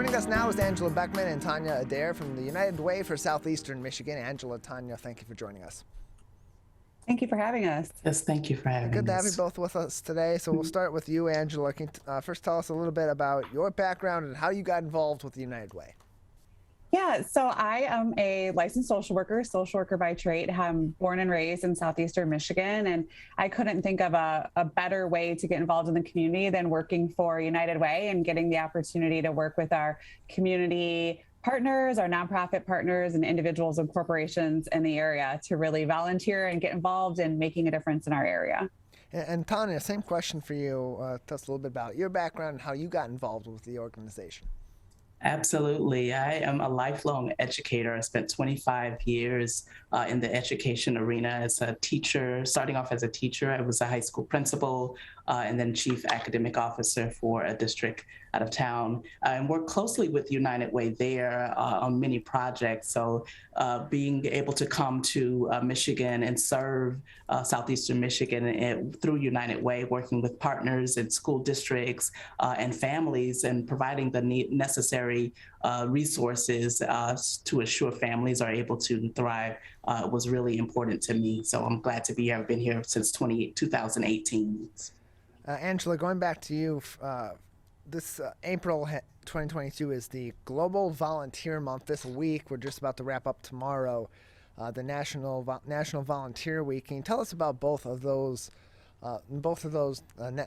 Joining us now is Angela Beckman and Tonya Adair from the United Way for Southeastern Michigan. Angela, Tonya, thank you for joining us. Thank you for having us. Yes, thank you for having us. Good to have you both with us today. So we'll start with you, Angela. Can you first tell us a little bit about your background and how you got involved with the United Way? Yeah, so I am a licensed social worker by trade. I'm born and raised in Southeastern Michigan, and I couldn't think of a better way to get involved in the community than working for United Way and getting the opportunity to work with our community partners, our nonprofit partners, and individuals and corporations in the area to really volunteer and get involved in making a difference in our area. And Tonya, same question for you. Tell us a little bit about your background and how you got involved with the organization. Absolutely. I am a lifelong educator. I spent 25 years in the education arena as a teacher. Starting off as a teacher, I was a high school principal and then chief academic officer for a district out of town, and worked closely with United Way there on many projects. So being able to come to Michigan and serve Southeastern Michigan through United Way, working with partners and school districts and families and providing the necessary resources to ensure families are able to thrive was really important to me. So I'm glad to be here. I've been here since 2018. Angela, going back to you, this April 2022 is the Global Volunteer Month. This week, we're just about to wrap up tomorrow, the National Volunteer Week. Can you tell us about both of those,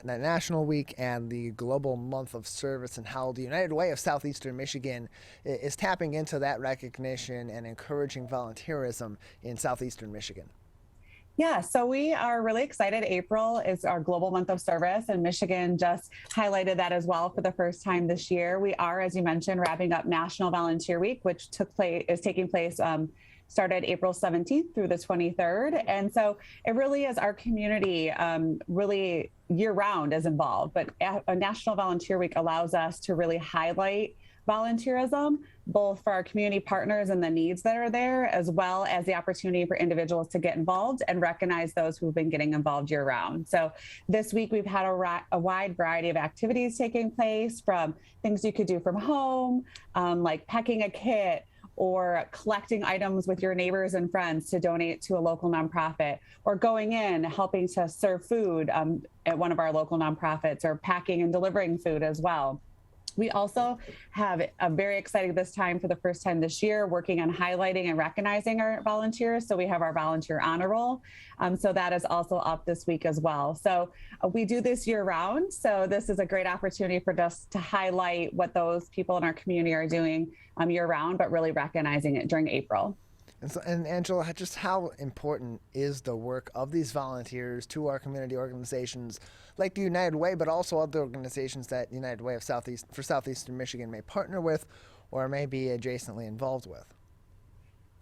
National Week and the Global Month of Service, and how the United Way of Southeastern Michigan is tapping into that recognition and encouraging volunteerism in Southeastern Michigan? Yeah, so we are really excited. April is our Global Month of Service, and Michigan just highlighted that as well for the first time this year. We are, as you mentioned, wrapping up National Volunteer Week, which is taking place started April 17th through the 23rd. And so it really is our community really year-round is involved, but a National Volunteer Week allows us to really highlight volunteerism, both for our community partners and the needs that are there, as well as the opportunity for individuals to get involved and recognize those who've been getting involved year round. So this week we've had a wide variety of activities taking place, from things you could do from home, like packing a kit, or collecting items with your neighbors and friends to donate to a local nonprofit, or going in, helping to serve food at one of our local nonprofits, or packing and delivering food as well. We also have a very exciting this time, for the first time this year, working on highlighting and recognizing our volunteers. So we have our volunteer honor roll. So that is also up this week as well. So we do this year round. So this is a great opportunity for us to highlight what those people in our community are doing year round, but really recognizing it during April. And Angela, just how important is the work of these volunteers to our community organizations like the United Way, but also other organizations that United Way of Southeastern Michigan may partner with or may be adjacently involved with?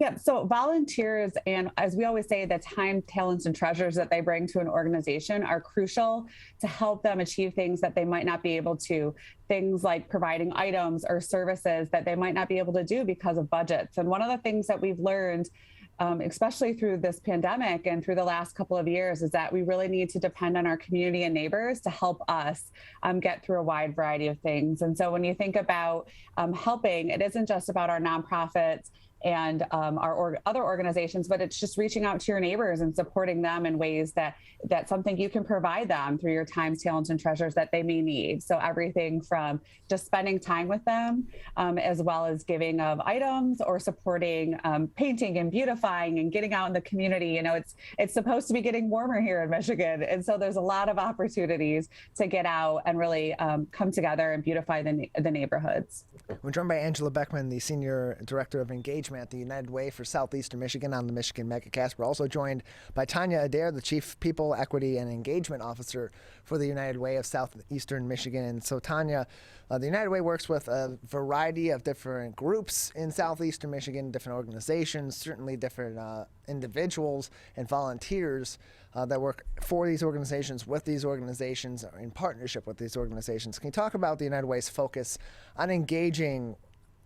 Yeah, so volunteers, and as we always say, the time, talents, and treasures that they bring to an organization are crucial to help them achieve things that they might not be able to. Things like providing items or services that they might not be able to do because of budgets. And one of the things that we've learned, especially through this pandemic and through the last couple of years, is that we really need to depend on our community and neighbors to help us get through a wide variety of things. And so when you think about helping, it isn't just about our nonprofits and our other organizations, but it's just reaching out to your neighbors and supporting them in ways that's something you can provide them through your time, talents, and treasures that they may need. So everything from just spending time with them, as well as giving of items, or supporting painting and beautifying and getting out in the community. You know, it's supposed to be getting warmer here in Michigan, and so there's a lot of opportunities to get out and really come together and beautify the neighborhoods. We're joined by Angela Beckman, the Senior Director of Engagement at the United Way for Southeastern Michigan on the Michigan MegaCast. We're also joined by Tonya Adair, the Chief People, Equity, and Engagement Officer for the United Way of Southeastern Michigan. And so, Tonya, the United Way works with a variety of different groups in Southeastern Michigan, different organizations, certainly different individuals and volunteers that work for these organizations, with these organizations, or in partnership with these organizations. Can you talk about the United Way's focus on engaging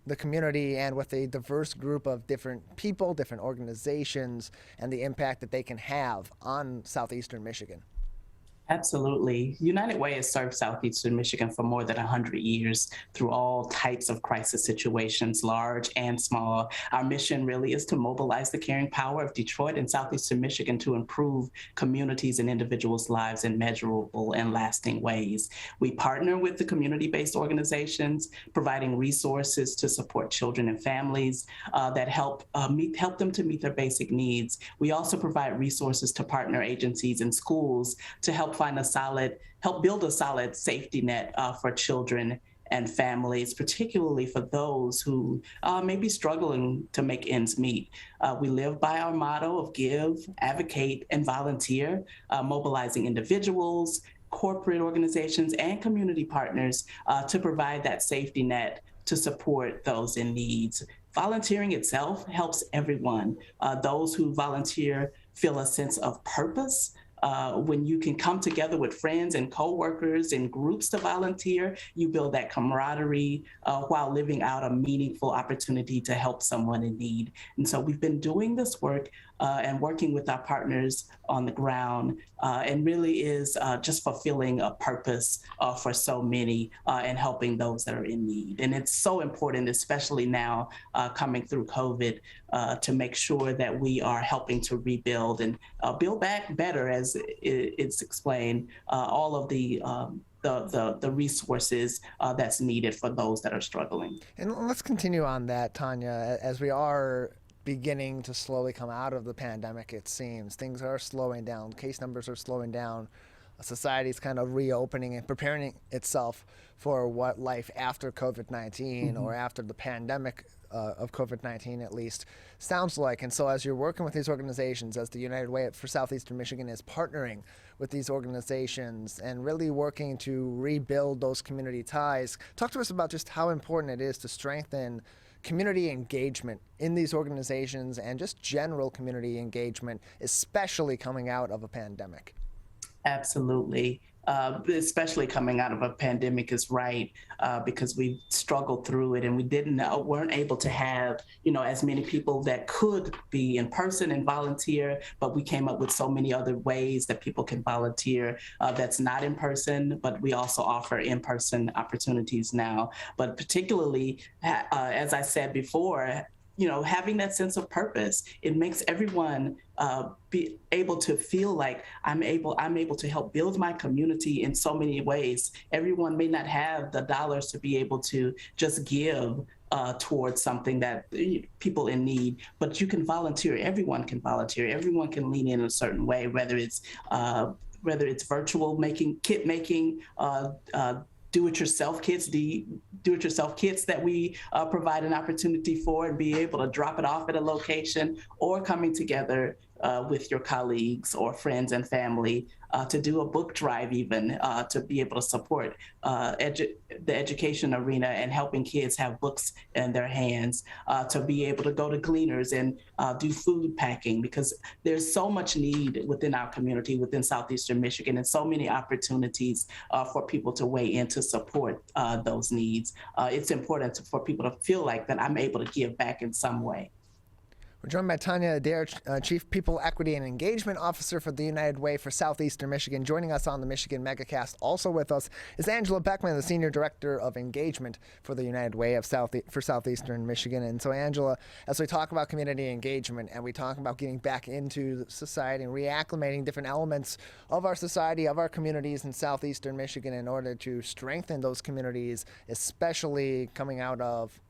the community and with a diverse group of different people, different organizations, and the impact that they can have on Southeastern Michigan? Absolutely. United Way has served Southeastern Michigan for more than 100 years through all types of crisis situations, large and small. Our mission really is to mobilize the caring power of Detroit and Southeastern Michigan to improve communities and individuals' lives in measurable and lasting ways. We partner with the community-based organizations, providing resources to support children and families that help them to meet their basic needs. We also provide resources to partner agencies and schools to help build a solid safety net for children and families, particularly for those who may be struggling to make ends meet. We live by our motto of give, advocate, and volunteer, mobilizing individuals, corporate organizations, and community partners to provide that safety net to support those in need. Volunteering itself helps everyone. Those who volunteer feel a sense of purpose. When you can come together with friends and coworkers in groups to volunteer, you build that camaraderie while living out a meaningful opportunity to help someone in need. And so we've been doing this work and working with our partners on the ground, and really is just fulfilling a purpose for so many and helping those that are in need. And it's so important, especially now coming through COVID, to make sure that we are helping to rebuild and build back better, as it's explained, all of the resources that's needed for those that are struggling. And let's continue on that, Tonya, as we are beginning to slowly come out of the pandemic. It seems things are slowing down, case numbers are slowing down, society's kind of reopening and preparing itself for what life after COVID-19 or after the pandemic of COVID-19 at least sounds like. And so as you're working with these organizations, as the United Way for Southeastern Michigan is partnering with these organizations and really working to rebuild those community ties, talk to us about just how important it is to strengthen community engagement in these organizations and just general community engagement, especially coming out of a pandemic. Absolutely. Especially coming out of a pandemic is right, because we struggled through it and we weren't able to have, as many people that could be in person and volunteer, but we came up with so many other ways that people can volunteer that's not in person, but we also offer in-person opportunities now. But particularly, as I said before, having that sense of purpose, it makes everyone be able to feel like I'm able to help build my community in so many ways. Everyone may not have the dollars to be able to just give towards something that people in need, but you can volunteer. Everyone can volunteer. Everyone can lean in a certain way, whether it's virtual kit making, do-it-yourself kits that we provide an opportunity for, and be able to drop it off at a location, or coming together with your colleagues or friends and family to do a book drive, even to be able to support the education arena and helping kids have books in their hands, to be able to go to Gleaners and do food packing, because there's so much need within our community, within Southeastern Michigan, and so many opportunities for people to weigh in to support those needs. It's important for people to feel like that I'm able to give back in some way. We're joined by Tonya Adair, Chief People Equity and Engagement Officer for the United Way for Southeastern Michigan. Joining us on the Michigan Megacast, also with us, is Angela Beckman, the Senior Director of Engagement for the United Way for Southeastern Michigan. And so, Angela, as we talk about community engagement and we talk about getting back into society and reacclimating different elements of our society, of our communities in Southeastern Michigan in order to strengthen those communities, especially coming out of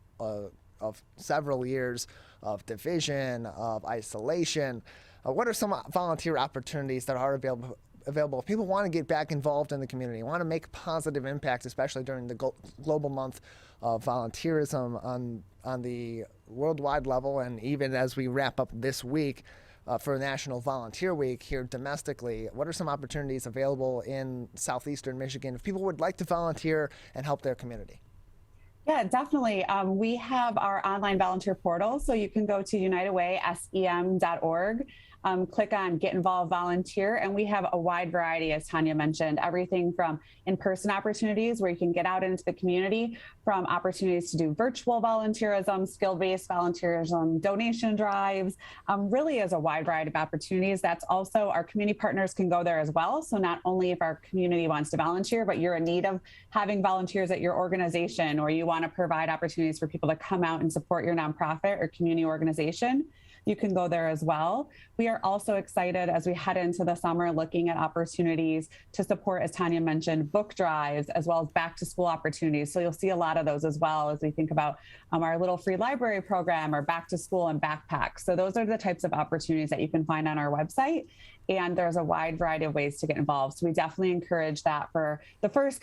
several years of division, of isolation. What are some volunteer opportunities that are available if people want to get back involved in the community, want to make positive impact, especially during the global month of volunteerism on the worldwide level, and even as we wrap up this week for National Volunteer Week here domestically? What are some opportunities available in Southeastern Michigan if people would like to volunteer and help their community? Yeah, definitely. We have our online volunteer portal, so you can go to unitedwaysem.org. click on Get Involved Volunteer, and we have a wide variety, as Tonya mentioned, everything from in-person opportunities where you can get out into the community, from opportunities to do virtual volunteerism, skill-based volunteerism, donation drives, really is a wide variety of opportunities. That's also, our community partners can go there as well. So not only if our community wants to volunteer, but you're in need of having volunteers at your organization, or you want to provide opportunities for people to come out and support your nonprofit or community organization, you can go there as well. We are also excited as we head into the summer, looking at opportunities to support, as Tonya mentioned, book drives, as well as back to school opportunities. So you'll see a lot of those as well as we think about our little free library program or back to school and backpacks. So those are the types of opportunities that you can find on our website. And there's a wide variety of ways to get involved. So we definitely encourage that for the first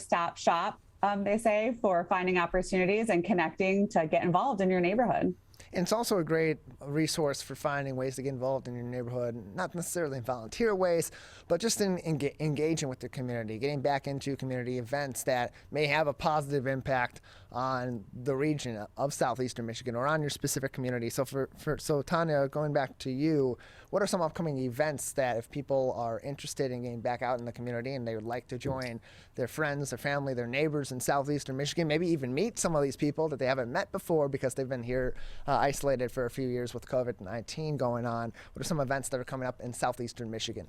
stop shop, they say, for finding opportunities and connecting to get involved in your neighborhood. And it's also a great resource for finding ways to get involved in your neighborhood, not necessarily in volunteer ways, but just in engaging with the community, getting back into community events that may have a positive impact on the region of Southeastern Michigan or on your specific community. So so Tonya, going back to you, what are some upcoming events that if people are interested in getting back out in the community and they would like to join their friends, their family, their neighbors in Southeastern Michigan, maybe even meet some of these people that they haven't met before because they've been here isolated for a few years with COVID-19 going on? What are some events that are coming up in Southeastern Michigan?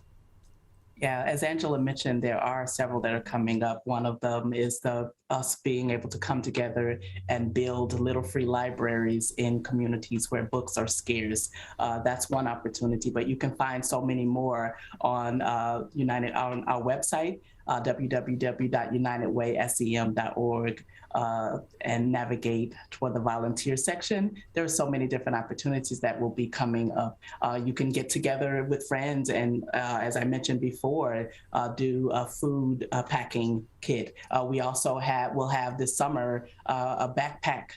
Yeah, as Angela mentioned, there are several that are coming up. One of them is us being able to come together and build little free libraries in communities where books are scarce. That's one opportunity, but you can find so many more on our website, www.unitedwaysem.org, and navigate toward the volunteer section. There are so many different opportunities that will be coming up. You can get together with friends and, as I mentioned before, do a food packing kit. We also will have this summer a backpack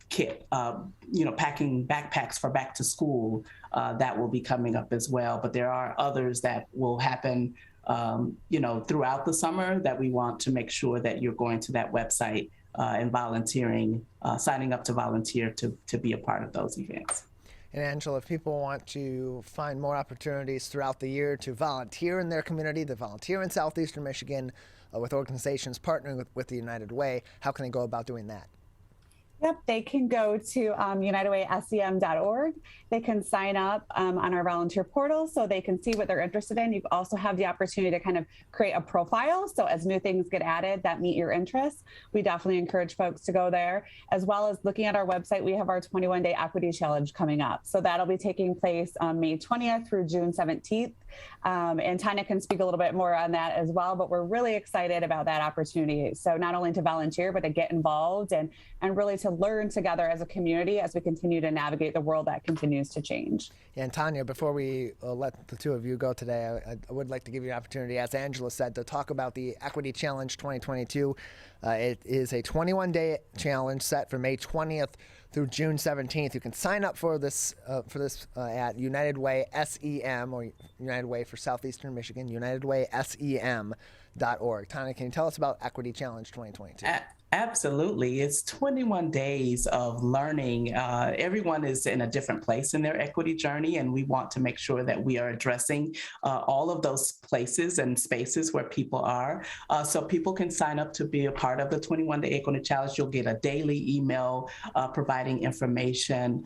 kit, packing backpacks for back to school. That will be coming up as well. But there are others that will happen throughout the summer that we want to make sure that you're going to that website and volunteering, signing up to volunteer to be a part of those events. And Angela, if people want to find more opportunities throughout the year to volunteer in their community, to volunteer in Southeastern Michigan with organizations partnering with the United Way, how can they go about doing that? Yep, they can go to unitedwaysem.org. They can sign up on our volunteer portal so they can see what they're interested in. You also have the opportunity to kind of create a profile. So as new things get added that meet your interests, we definitely encourage folks to go there. As well as looking at our website, we have our 21-day equity challenge coming up. So that'll be taking place on May 20th through June 17th. And Tonya can speak a little bit more on that as well, but we're really excited about that opportunity. So not only to volunteer, but to get involved and really to learn together as a community as we continue to navigate the world that continues to change. Yeah, and Tonya, before we let the two of you go today, I would like to give you an opportunity, as Angela said, to talk about the Equity Challenge 2022. It is a 21-day challenge set for May 20th through June 17th. You can sign up for this at United Way SEM, or United Way for Southeastern Michigan, unitedwaysem.org. Tonya, can you tell us about Equity Challenge 2022? Absolutely. It's 21 days of learning. Everyone is in a different place in their equity journey, and we want to make sure that we are addressing all of those places and spaces where people are. So people can sign up to be a part of the 21-day Equity Challenge. You'll get a daily email providing information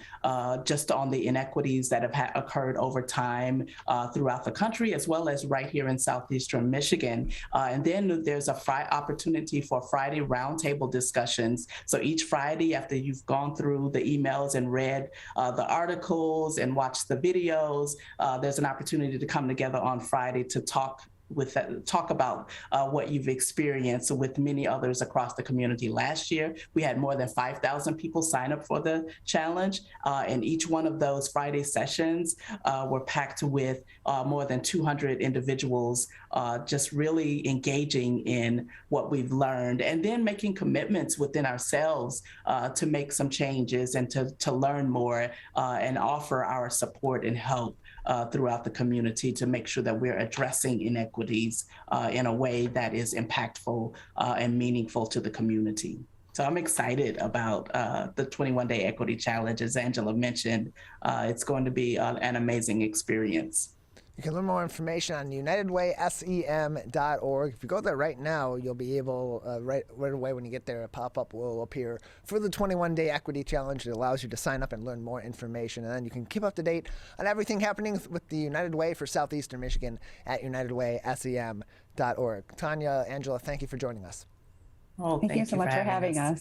just on the inequities that have occurred over time throughout the country, as well as right here in Southeastern Michigan. And then there's a opportunity for Friday roundtable discussions. So each Friday, after you've gone through the emails and read the articles and watched the videos, there's an opportunity to come together on Friday to talk about what you've experienced with many others across the community. Last year, we had more than 5,000 people sign up for the challenge, and each one of those Friday sessions were packed with more than 200 individuals just really engaging in what we've learned, and then making commitments within ourselves to make some changes and to learn more and offer our support and help throughout the community to make sure that we're addressing inequities in a way that is impactful and meaningful to the community. So I'm excited about the 21-day equity challenge. As Angela mentioned, it's going to be an amazing experience. You can learn more information on unitedwaysem.org. If you go there right now, you'll be able, right away when you get there, a pop-up will appear for the 21-day equity challenge. It allows you to sign up and learn more information. And then you can keep up to date on everything happening with the United Way for Southeastern Michigan at unitedwaysem.org. Tonya, Angela, thank you for joining us. Oh, Thank you so much for having us.